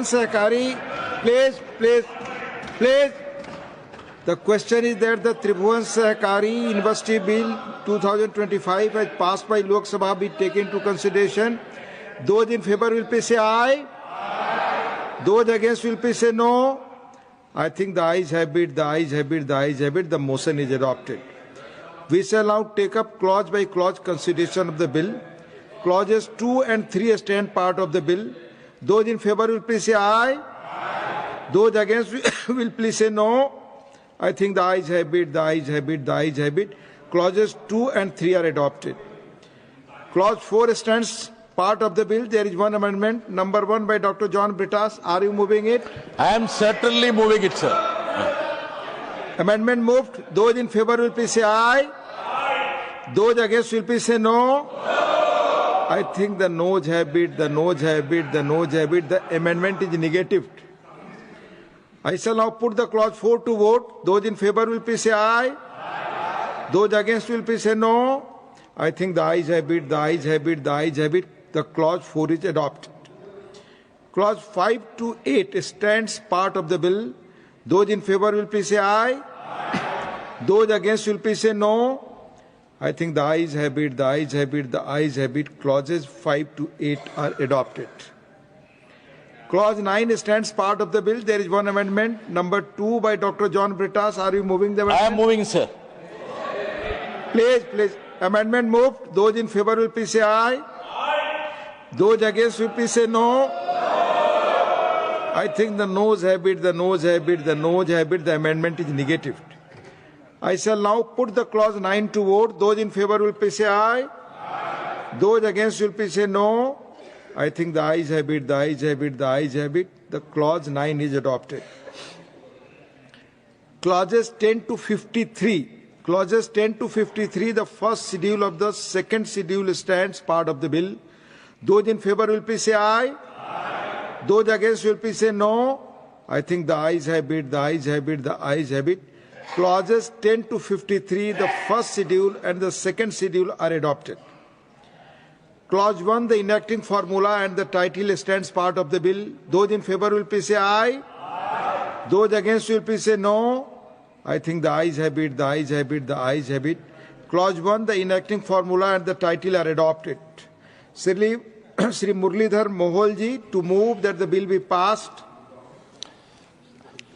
Sahakari, please. The question is that the Tribhuvan Sahakari University Bill 2025 as passed by Lok Sabha be taken into consideration. Those in favor will please say aye. Those against will please say no. I think the ayes have it, the motion is adopted. We shall now take up clause by clause consideration of the bill. Clauses 2 and 3 stand part of the bill. Those in favor will please say aye. Those against will please say no. I think the ayes have it, Clauses 2 and 3 are adopted. Clause 4 stands part of the bill. There is one amendment, number 1 by Dr. John Brittas. Are you moving it? I am certainly moving it, sir. Amendment moved. Those in favor will please say aye. Those against will please say no. I think the noes have it, the amendment is negative. I shall now put the clause 4 to vote. Those in favor will please say aye. Those against will please say no. I think the ayes have it, the clause 4 is adopted. Clause 5 to 8 stands part of the bill. Those in favor will please say aye. Those against will please say no. I think the ayes have it, Clauses 5 to 8 are adopted. Clause 9 stands part of the bill. There is one amendment, number 2 by Dr. John Brittas. Are you moving the amendment? I am moving, sir. Please. Amendment moved. Those in favor will please say aye. Those against will please say no. I think the noes have it, the amendment is negative. I shall now put the clause 9 to vote. Those in favor will please say aye. Those against will please say no. I think the ayes have it, the clause 9 is adopted. Clauses 10 to 53, the first schedule of the second schedule stands part of the bill. Those in favor will please say aye. Those against will please say no. I think the ayes have it, Clauses 10 to 53, the first schedule and the second schedule are adopted. Clause 1, the enacting formula and the title stands part of the bill. Those in favor will please say aye. Those against will please say no. I think the ayes have it, Clause 1, the enacting formula and the title are adopted. Shri Murlidhar Moholji to move that the bill be passed.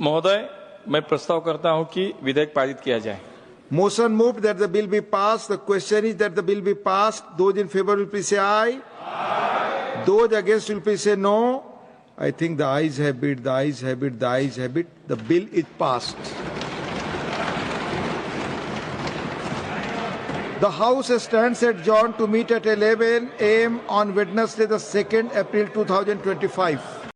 महोदय, मैं प्रस्ताव करता हूं कि विधेयक पारित किया जाए. Motion moved that the bill be passed. The question is that the bill be passed. Those in favor will please say aye. Those against will please say no. I think the ayes have it, the bill is passed. The House stands adjourned to meet at 11 a.m. on Wednesday, the 2nd April 2025.